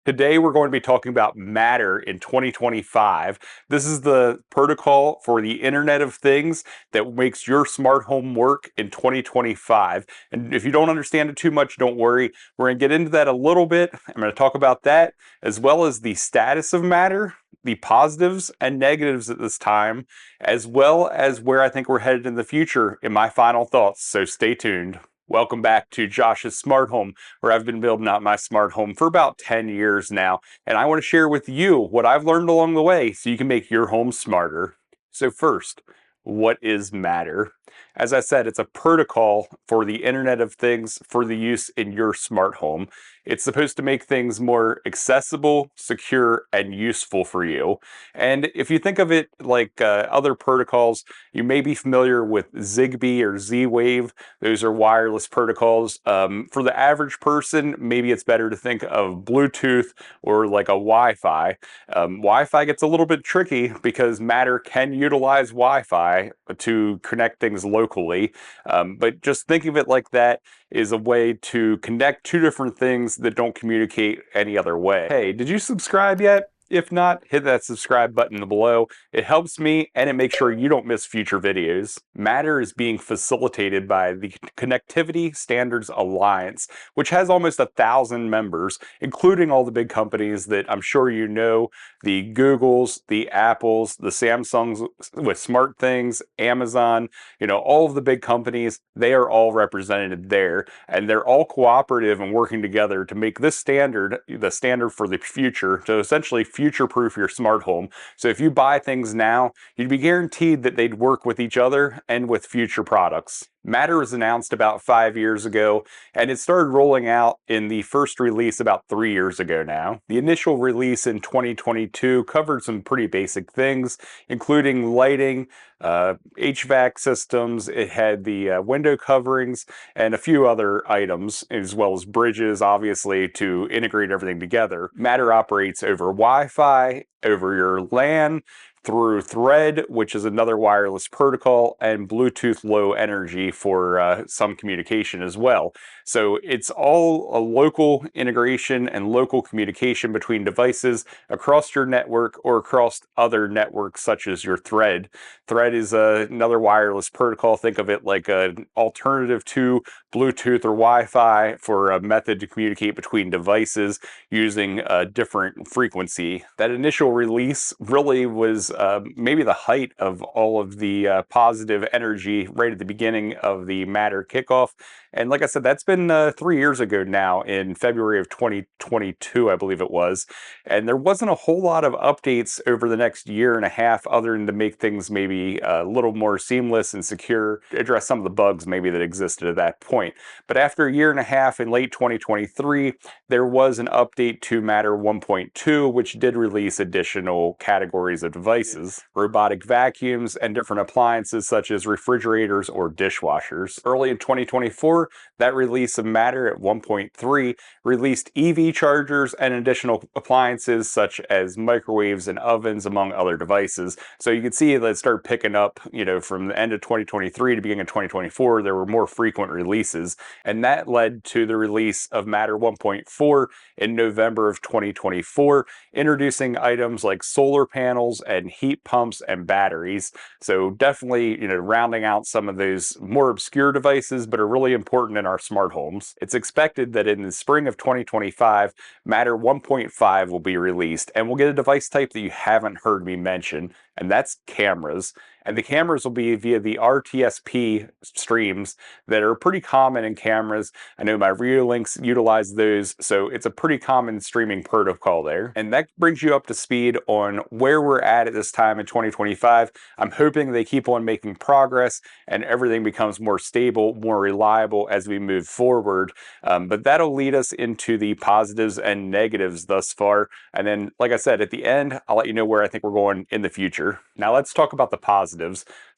Today, we're going to be talking about Matter in 2025. This is the protocol for the Internet of Things that makes your smart home work in 2025. And if you don't understand it too much, don't worry. We're going to get into that a little bit. I'm going to talk about that as well as the status of Matter, the positives and negatives at this time, as well as where I think we're headed in the future in my final thoughts. So stay tuned. Welcome back to Josh's Smart Home, where I've been building out my smart home for about 10 years now, and I want to share with you what I've learned along the way so you can make your home smarter. So first, what is Matter? As I said, it's a protocol for the Internet of Things for the use in your smart home. It's supposed to make things more accessible, secure, and useful for you. And if you think of it like other protocols, you may be familiar with Zigbee or Z-Wave. Those are wireless protocols. For the average person, maybe it's better to think of Bluetooth or like a Wi-Fi. Wi-Fi gets a little bit tricky because Matter can utilize Wi-Fi to connect things locally. But just think of it like that is a way to connect two different things that don't communicate any other way. Hey, did you subscribe yet? If not, hit that subscribe button below. It helps me and it makes sure you don't miss future videos. Matter is being facilitated by the Connectivity Standards Alliance, which has almost 1,000 members, including all the big companies that I'm sure you know, the Googles, the Apples, the Samsungs with smart things, Amazon, all of the big companies, they are all represented there, and they're all cooperative and working together to make this standard the standard for the future, to essentially future-proof your smart home. So if you buy things now, you'd be guaranteed that they'd work with each other and with future products. Matter was announced about 5 years ago, and it started rolling out in the first release about 3 years ago now. The initial release in 2022 covered some pretty basic things, including lighting, HVAC systems. It had the window coverings and a few other items, as well as bridges, obviously, to integrate everything together. Matter operates over Wi-Fi, over your LAN, through Thread, which is another wireless protocol, and Bluetooth Low Energy for some communication as well. So it's all a local integration and local communication between devices across your network or across other networks such as your Thread. Thread is another wireless protocol. Think of it like an alternative to Bluetooth or Wi-Fi for a method to communicate between devices using a different frequency. That initial release really was maybe the height of all of the positive energy right at the beginning of the Matter kickoff. And like I said, that's been 3 years ago now, in February of 2022, I believe it was. And there wasn't a whole lot of updates over the next year and a half other than to make things maybe a little more seamless and secure, address some of the bugs maybe that existed at that point. But after a year and a half in late 2023, there was an update to Matter 1.2, which did release additional categories of devices, robotic vacuums, and different appliances such as refrigerators or dishwashers. Early in 2024, that release of Matter at 1.3 released EV chargers and additional appliances such as microwaves and ovens, among other devices. So you can see that it started picking up, from the end of 2023 to beginning of 2024, there were more frequent releases, and that led to the release of Matter 1.4 in November of 2024, introducing items like solar panels and heat pumps and batteries. So definitely, rounding out some of those more obscure devices, but are really important in our smart homes. It's expected that in the spring of 2025, Matter 1.5 will be released, and we'll get a device type that you haven't heard me mention, and that's cameras. And the cameras will be via the RTSP streams that are pretty common in cameras. I know my Reolinks utilize those, so it's a pretty common streaming protocol there. And that brings you up to speed on where we're at this time in 2025. I'm hoping they keep on making progress and everything becomes more stable, more reliable as we move forward. But that'll lead us into the positives and negatives thus far. And then, like I said, at the end, I'll let you know where I think we're going in the future. Now let's talk about the positives.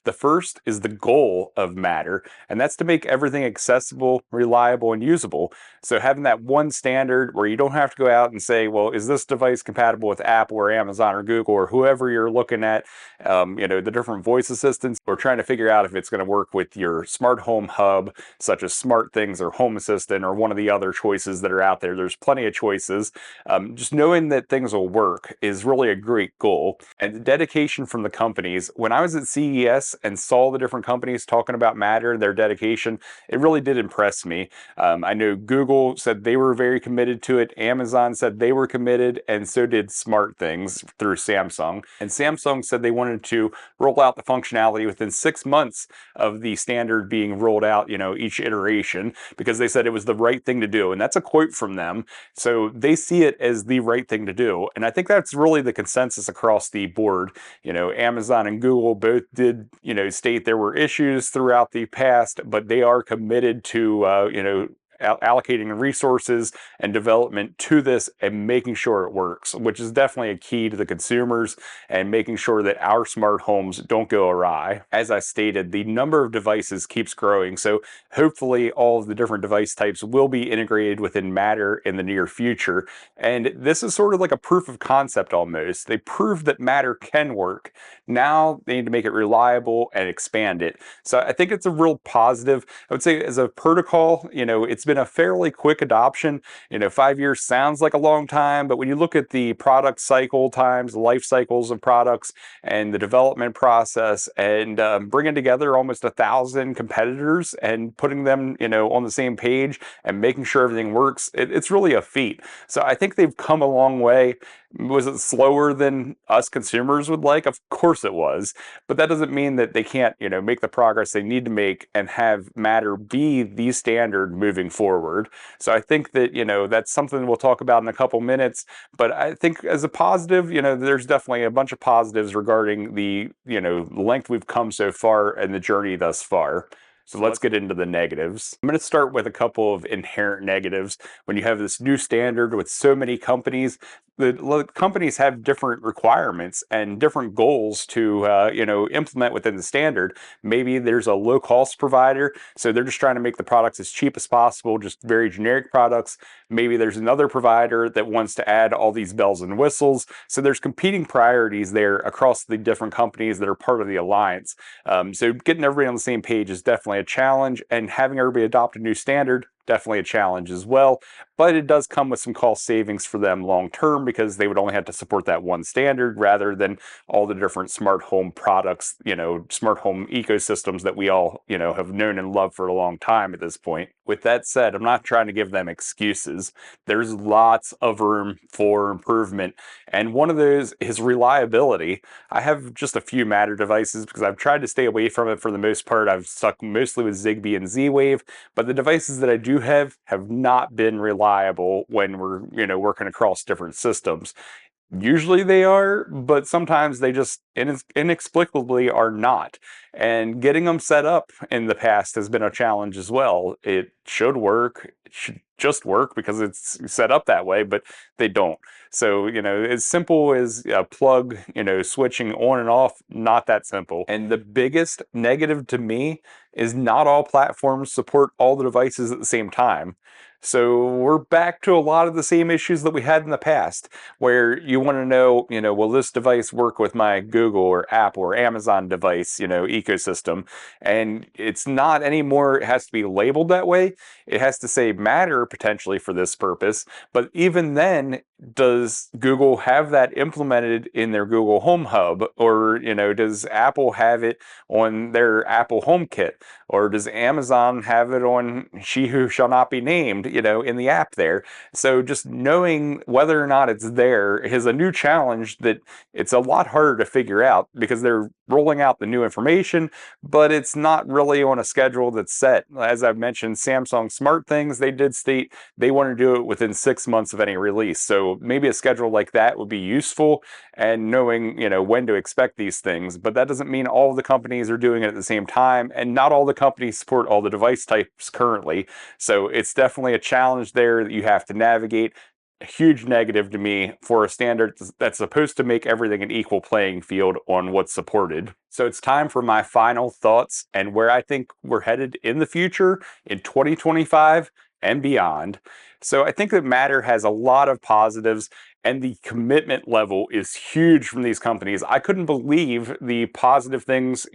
The first is the goal of Matter, and that's to make everything accessible, reliable, and usable. So having that one standard where you don't have to go out and say, well, is this device compatible with Apple or Amazon or Google or whoever you're looking at, the different voice assistants, or trying to figure out if it's going to work with your smart home hub, such as Smart Things or Home Assistant or one of the other choices that are out there. There's plenty of choices. Just knowing that things will work is really a great goal. And the dedication from the companies. When I was at CES and saw the different companies talking about Matter, their dedication, it really did impress me. I know Google said they were very committed to it. Amazon said they were committed, and so did Smart Things through Samsung. And Samsung said they wanted to roll out the functionality within 6 months of the standard being rolled out, each iteration, because they said it was the right thing to do. And that's a quote from them. So they see it as the right thing to do. And I think that's really the consensus across the board. Amazon and Google both did, state there were issues throughout the past, but they are committed to, allocating resources and development to this and making sure it works, which is definitely a key to the consumers and making sure that our smart homes don't go awry. As I stated, the number of devices keeps growing, so hopefully all of the different device types will be integrated within Matter in the near future. And this is sort of like a proof of concept almost. They proved that Matter can work. Now they need to make it reliable and expand it. So I think it's a real positive. I would say as a protocol, it's been a fairly quick adoption. 5 years sounds like a long time, but when you look at the product cycle times, life cycles of products, and the development process, and bringing together almost 1,000 competitors and putting them, on the same page and making sure everything works, it's really a feat. So I think they've come a long way. Was it slower than us consumers would like? Of course it was, but that doesn't mean that they can't, make the progress they need to make and have Matter be the standard moving forward. So I think that, that's something we'll talk about in a couple minutes, but I think as a positive, there's definitely a bunch of positives regarding the, length we've come so far and the journey thus far. So let's get into the negatives. I'm going to start with a couple of inherent negatives. When you have this new standard with so many companies, the companies have different requirements and different goals to implement within the standard. Maybe there's a low cost provider, so they're just trying to make the products as cheap as possible, just very generic products. Maybe there's another provider that wants to add all these bells and whistles. So there's competing priorities there across the different companies that are part of the alliance. So getting everybody on the same page is definitely a challenge, and having everybody adopt a new standard, definitely a challenge as well. But it does come with some cost savings for them long term, because they would only have to support that one standard rather than all the different smart home products, smart home ecosystems that we all, have known and loved for a long time at this point. With that said, I'm not trying to give them excuses. There's lots of room for improvement, and one of those is reliability. I have just a few Matter devices because I've tried to stay away from it for the most part. I've stuck mostly with Zigbee and Z-Wave, but the devices that I do have not been reliable when we're, working across different systems. Usually they are, but sometimes they just inexplicably are not. And getting them set up in the past has been a challenge as well. It should work. It should just work because it's set up that way, but they don't. So, as simple as a plug, switching on and off, not that simple. And the biggest negative to me is not all platforms support all the devices at the same time. So we're back to a lot of the same issues that we had in the past, where you want to know, will this device work with my Google or Apple or Amazon device, ecosystem? And it's not anymore, it has to be labeled that way. It has to say Matter potentially for this purpose. But even then, does Google have that implemented in their Google Home Hub? Or, does Apple have it on their Apple HomeKit? Or does Amazon have it on She Who Shall Not Be Named, in the app there? So just knowing whether or not it's there is a new challenge that it's a lot harder to figure out, because they're rolling out the new information, but it's not really on a schedule that's set. As I've mentioned, Samsung Smart Things, they did state they want to do it within 6 months of any release. So maybe a schedule like that would be useful, and knowing, when to expect these things. But that doesn't mean all the companies are doing it at the same time, and not all the companies support all the device types currently. So it's definitely a challenge there that you have to navigate. a huge negative to me for a standard that's supposed to make everything an equal playing field on what's supported. So it's time for my final thoughts and where I think we're headed in the future in 2025 and beyond. So I think that Matter has a lot of positives, and the commitment level is huge from these companies. I couldn't believe the positive things,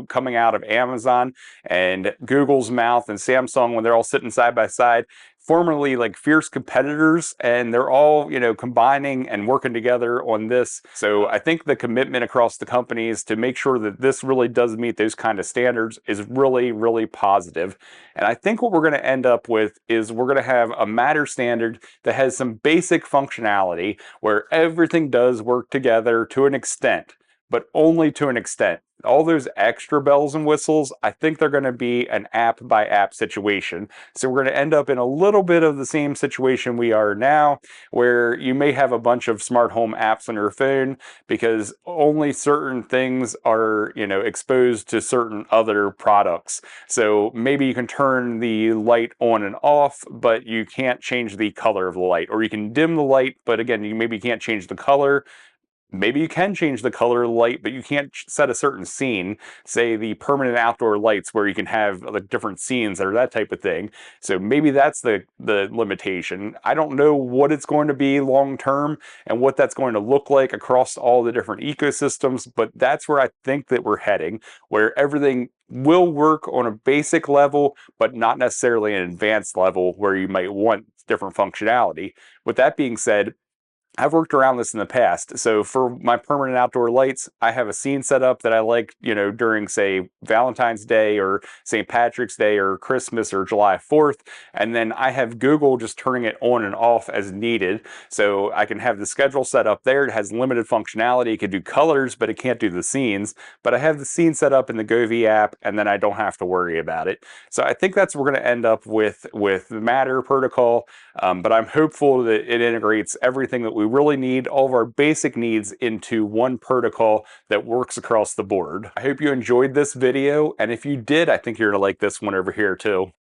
coming out of Amazon and Google's mouth and Samsung when they're all sitting side by side, formerly like fierce competitors, and they're all, combining and working together on this. So I think the commitment across the companies to make sure that this really does meet those kind of standards is really, really positive. And I think what we're going to end up with is we're going to have a Matter standard that has some basic functionality where everything does work together to an extent, but only to an extent. All those extra bells and whistles, I think they're going to be an app by app situation. So we're going to end up in a little bit of the same situation we are now, where you may have a bunch of smart home apps on your phone because only certain things are, exposed to certain other products. So maybe you can turn the light on and off, but you can't change the color of the light, or you can dim the light, but again, you maybe can't change the color. Maybe you can change the color of the light, but you can't set a certain scene, say the permanent outdoor lights where you can have like different scenes or that type of thing. So maybe that's the limitation. I don't know what it's going to be long term and what that's going to look like across all the different ecosystems, but that's where I think that we're heading, where everything will work on a basic level, but not necessarily an advanced level where you might want different functionality. With that being said, I've worked around this in the past. So for my permanent outdoor lights, I have a scene set up that I like, during, say, Valentine's Day or St. Patrick's Day or Christmas or July 4th. And then I have Google just turning it on and off as needed. So I can have the schedule set up there. It has limited functionality. It can do colors, but it can't do the scenes. But I have the scene set up in the Govee app, and then I don't have to worry about it. So I think that's what we're going to end up with the Matter protocol. But I'm hopeful that it integrates everything that we really need, all of our basic needs, into one protocol that works across the board. I hope you enjoyed this video, and if you did, I think you're going to like this one over here too.